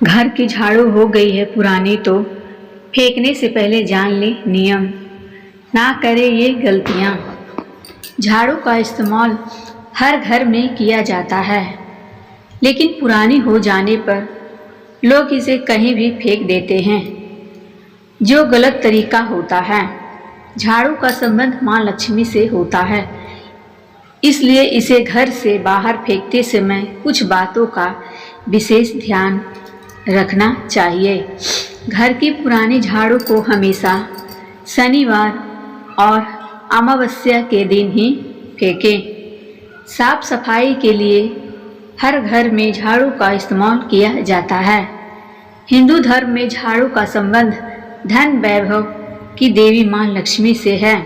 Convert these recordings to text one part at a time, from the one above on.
घर की झाड़ू हो गई है पुरानी तो फेंकने से पहले जान ले नियम, ना करे ये गलतियाँ। झाड़ू का इस्तेमाल हर घर में किया जाता है, लेकिन पुरानी हो जाने पर लोग इसे कहीं भी फेंक देते हैं, जो गलत तरीका होता है। झाड़ू का संबंध माँ लक्ष्मी से होता है, इसलिए इसे घर से बाहर फेंकते समय कुछ बातों का विशेष ध्यान रखना चाहिए। घर की पुरानी झाड़ू को हमेशा शनिवार और अमावस्या के दिन ही फेंकें। साफ सफाई के लिए हर घर में झाड़ू का इस्तेमाल किया जाता है। हिंदू धर्म में झाड़ू का संबंध धन वैभव की देवी माँ लक्ष्मी से है।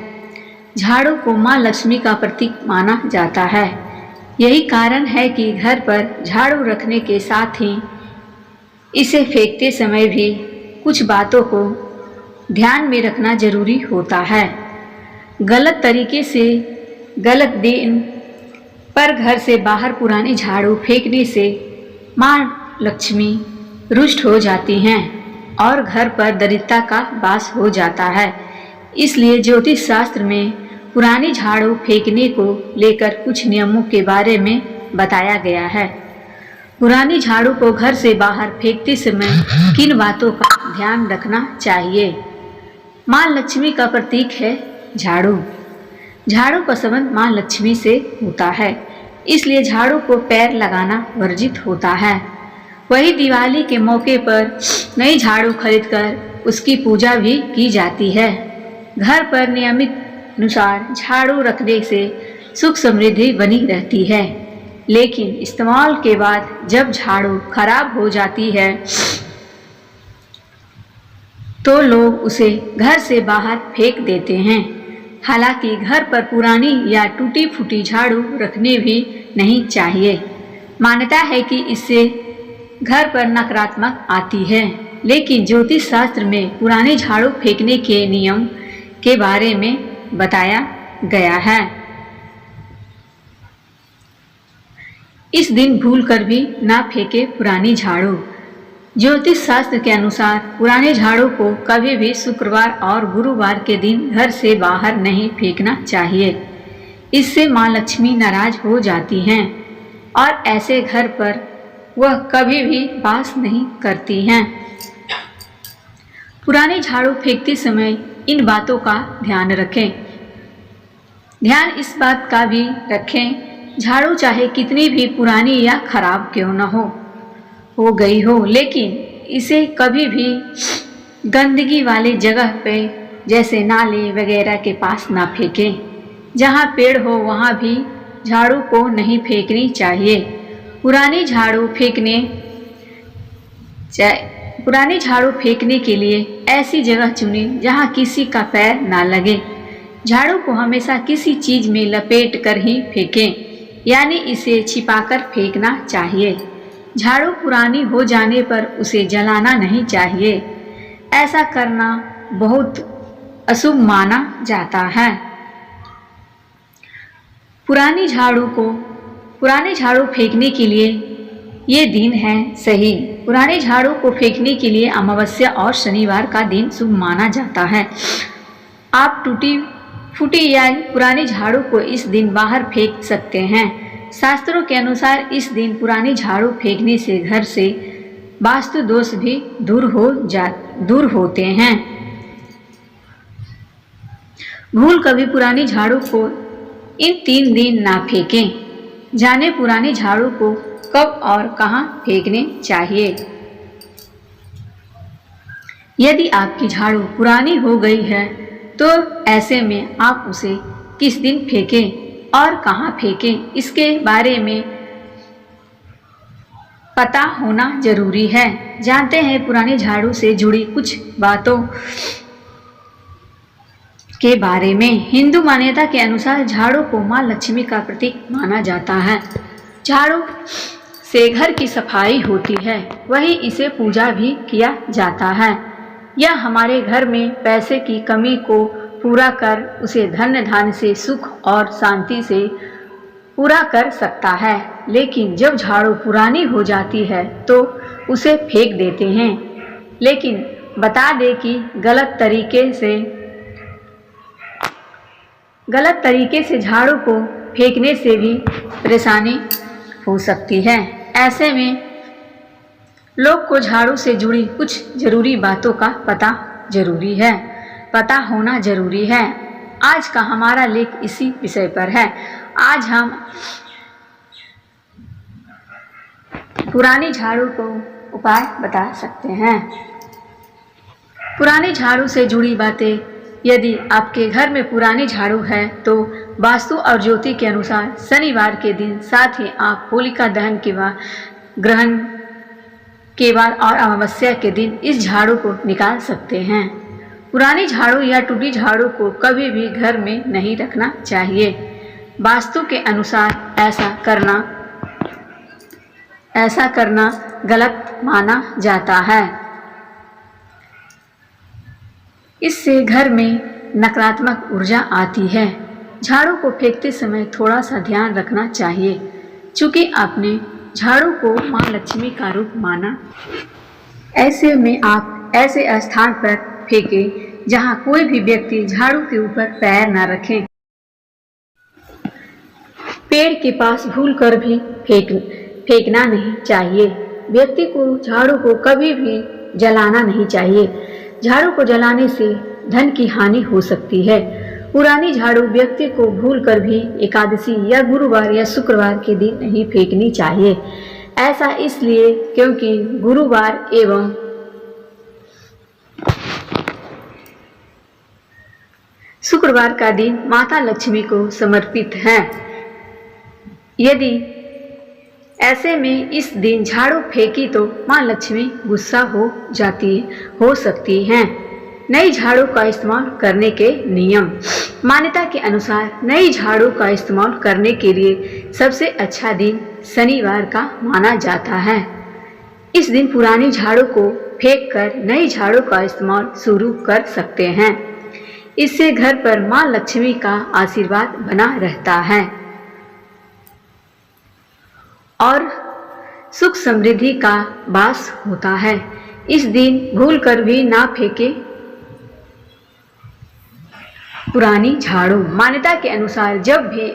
झाड़ू को माँ लक्ष्मी का प्रतीक माना जाता है। यही कारण है कि घर पर झाड़ू रखने के साथ ही इसे फेंकते समय भी कुछ बातों को ध्यान में रखना जरूरी होता है। गलत तरीके से गलत दिन पर घर से बाहर पुरानी झाड़ू फेंकने से माँ लक्ष्मी रुष्ट हो जाती हैं और घर पर दरिद्रता का वास हो जाता है। इसलिए ज्योतिष शास्त्र में पुरानी झाड़ू फेंकने को लेकर कुछ नियमों के बारे में बताया गया है। पुरानी झाड़ू को घर से बाहर फेंकते समय किन बातों का ध्यान रखना चाहिए? माँ लक्ष्मी का प्रतीक है झाड़ू। झाड़ू का संबंध माँ लक्ष्मी से होता है, इसलिए झाड़ू को पैर लगाना वर्जित होता है। वही दिवाली के मौके पर नई झाड़ू खरीदकर उसकी पूजा भी की जाती है। घर पर नियमित अनुसार झाड़ू रखने से सुख समृद्धि बनी रहती है, लेकिन इस्तेमाल के बाद जब झाड़ू खराब हो जाती है तो लोग उसे घर से बाहर फेंक देते हैं। हालांकि घर पर पुरानी या टूटी फूटी झाड़ू रखने भी नहीं चाहिए। मान्यता है कि इससे घर पर नकारात्मक आती है, लेकिन ज्योतिष शास्त्र में पुरानी झाड़ू फेंकने के नियम के बारे में बताया गया है। इस दिन भूलकर भी ना फेंके पुरानी झाड़ू। ज्योतिष शास्त्र के अनुसार पुराने झाड़ू को कभी भी शुक्रवार और गुरुवार के दिन घर से बाहर नहीं फेंकना चाहिए। इससे माँ लक्ष्मी नाराज हो जाती हैं और ऐसे घर पर वह कभी भी वास नहीं करती हैं। पुरानी झाड़ू फेंकते समय इन बातों का ध्यान रखें। ध्यान इस बात का भी रखें, झाड़ू चाहे कितनी भी पुरानी या खराब क्यों न हो गई हो, लेकिन इसे कभी भी गंदगी वाले जगह पे जैसे नाले वगैरह के पास ना फेंकें। जहाँ पेड़ हो वहाँ भी झाड़ू को नहीं फेंकनी चाहिए। पुरानी झाड़ू फेंकने के लिए ऐसी जगह चुनें जहाँ किसी का पैर ना लगे। झाड़ू को हमेशा किसी चीज में लपेट कर ही फेंकें, यानी इसे छिपाकर फेंकना चाहिए। झाड़ू पुरानी हो जाने पर उसे जलाना नहीं चाहिए। ऐसा करना बहुत अशुभ माना जाता है। पुरानी झाड़ू फेंकने के लिए ये दिन है सही। पुरानी झाड़ू को फेंकने के लिए अमावस्या और शनिवार का दिन शुभ माना जाता है। आप टूटी फूटी या पुरानी झाड़ू को इस दिन बाहर फेंक सकते हैं। शास्त्रों के अनुसार इस दिन पुरानी झाड़ू फेंकने से घर से वास्तु दोष भी दूर होते हैं। भूल कभी पुरानी झाड़ू को इन 3 दिन ना फेंकें। जाने पुरानी झाड़ू को कब और कहां फेंकने चाहिए। यदि आपकी झाड़ू पुरानी हो गई है तो ऐसे में आप उसे किस दिन फेंकें और कहां फेंकें, इसके बारे में पता होना जरूरी है। जानते हैं पुरानी झाड़ू से जुड़ी कुछ बातों के बारे में। हिंदू मान्यता के अनुसार झाड़ू को माँ लक्ष्मी का प्रतीक माना जाता है। झाड़ू से घर की सफाई होती है, वही इसे पूजा भी किया जाता है। यह हमारे घर में पैसे की कमी को पूरा कर उसे धन धान्य से सुख और शांति से पूरा कर सकता है, लेकिन जब झाड़ू पुरानी हो जाती है तो उसे फेंक देते हैं। लेकिन बता दें कि गलत तरीके से झाड़ू को फेंकने से भी परेशानी हो सकती है। ऐसे में लोग को झाड़ू से जुड़ी कुछ जरूरी बातों का पता होना जरूरी है। आज का हमारा लेख इसी विषय पर है। आज हम पुरानी झाड़ू को उपाय बता सकते हैं। पुरानी झाड़ू से जुड़ी बातें। यदि आपके घर में पुरानी झाड़ू है तो वास्तु और ज्योति के अनुसार शनिवार के दिन, साथ ही आप होलिका दहन के बाद, ग्रहण के बाद और अमावस्या के दिन इस झाड़ू को निकाल सकते हैं। पुरानी झाड़ू या टूटी झाड़ू को कभी भी घर में नहीं रखना चाहिए। वास्तु के अनुसार ऐसा करना गलत माना जाता है। इससे घर में नकारात्मक ऊर्जा आती है। झाड़ू को फेंकते समय थोड़ा सा ध्यान रखना चाहिए, चूँकि आपने झाड़ू को माँ लक्ष्मी का रूप माना। ऐसे में आप ऐसे स्थान पर फेंकें जहाँ कोई भी व्यक्ति झाड़ू के ऊपर पैर न रखें। पेड़ के पास भूलकर भी फेंकना नहीं चाहिए। व्यक्ति को झाड़ू को कभी भी जलाना नहीं चाहिए। झाड़ू को जलाने से धन की हानि हो सकती है। पुरानी झाड़ू व्यक्ति को भूलकर भी एकादशी या गुरुवार या शुक्रवार के दिन नहीं फेंकनी चाहिए। ऐसा इसलिए क्योंकि गुरुवार एवं शुक्रवार का दिन माता लक्ष्मी को समर्पित है। यदि ऐसे में इस दिन झाड़ू फेंकी तो माँ लक्ष्मी गुस्सा हो सकती हैं। नई झाड़ू का इस्तेमाल करने के नियम। मान्यता के अनुसार नई झाड़ू का इस्तेमाल करने के लिए सबसे अच्छा दिन शनिवार का माना जाता है। इस दिन पुरानी झाड़ू को फेंककर नई झाड़ू का इस्तेमाल शुरू कर सकते हैं। इससे घर पर माँ लक्ष्मी का आशीर्वाद बना रहता है और सुख समृद्धि का वास होता है। इस दिन भूलकर भी ना फेंके पुरानी झाड़ू। मान्यता के अनुसार जब भी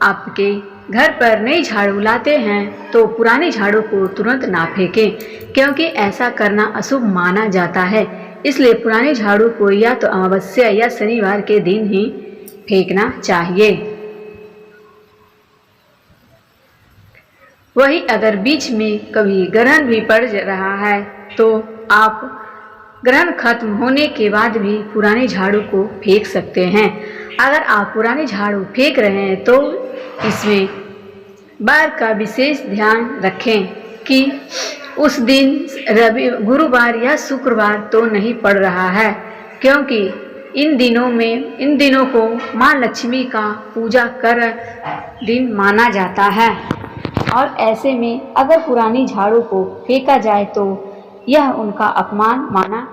आपके घर पर नई झाड़ू लाते हैं तो पुरानी झाड़ू को तुरंत ना फेंकें, क्योंकि ऐसा करना अशुभ माना जाता है। इसलिए पुरानी झाड़ू को या तो अमावस्या या शनिवार के दिन ही फेंकना चाहिए। वही अगर बीच में कभी ग्रहण भी पड़ रहा है तो आप ग्रहण खत्म होने के बाद भी पुरानी झाड़ू को फेंक सकते हैं। अगर आप पुरानी झाड़ू फेंक रहे हैं तो इसमें बार का विशेष ध्यान रखें कि उस दिन गुरुवार या शुक्रवार तो नहीं पड़ रहा है, क्योंकि इन दिनों को माँ लक्ष्मी का पूजा कर दिन माना जाता है। और ऐसे में अगर पुरानी झाड़ू को फेंका जाए तो यह उनका अपमान माना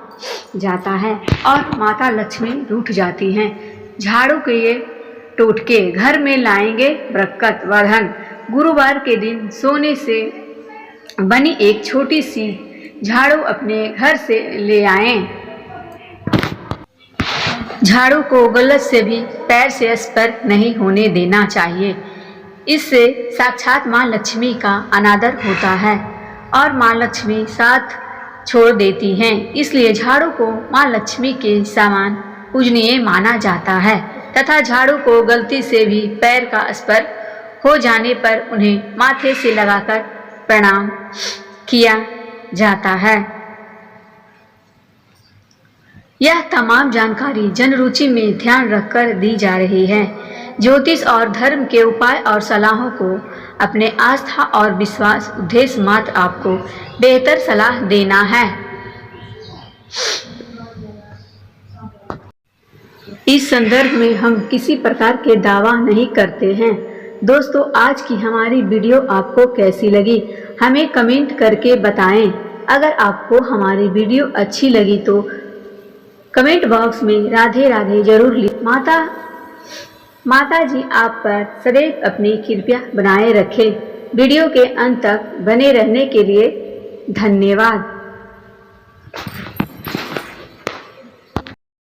जाता है और माता लक्ष्मी रूठ जाती हैं। झाड़ू के ये टोटके घर में लाएंगे बरकत वर्धन। गुरुवार के दिन सोने से बनी एक छोटी सी झाड़ू अपने घर से ले आएं। झाड़ू को गलत से भी पैर से स्पर्श नहीं होने देना चाहिए। इससे साक्षात माँ लक्ष्मी का अनादर होता है और माँ लक्ष्मी साथ छोड़ देती हैं। इसलिए झाड़ू को माँ लक्ष्मी के समान पूजनीय माना जाता है तथा झाड़ू को गलती से भी पैर का स्पर्श हो जाने पर उन्हें माथे से लगाकर प्रणाम किया जाता है। यह तमाम जानकारी जनरुचि में ध्यान रखकर दी जा रही है। ज्योतिष और धर्म के उपाय और सलाहों को अपने आस्था और विश्वास उद्देश्य मात्र आपको बेहतर सलाह देना है। इस संदर्भ में हम किसी प्रकार के दावा नहीं करते हैं। दोस्तों, आज की हमारी वीडियो आपको कैसी लगी हमें कमेंट करके बताएं। अगर आपको हमारी वीडियो अच्छी लगी तो कमेंट बॉक्स में राधे राधे जरूर लिखें। माता माता जी आप पर सदैव अपनी कृपा बनाए रखें। वीडियो के अंत तक बने रहने के लिए धन्यवाद।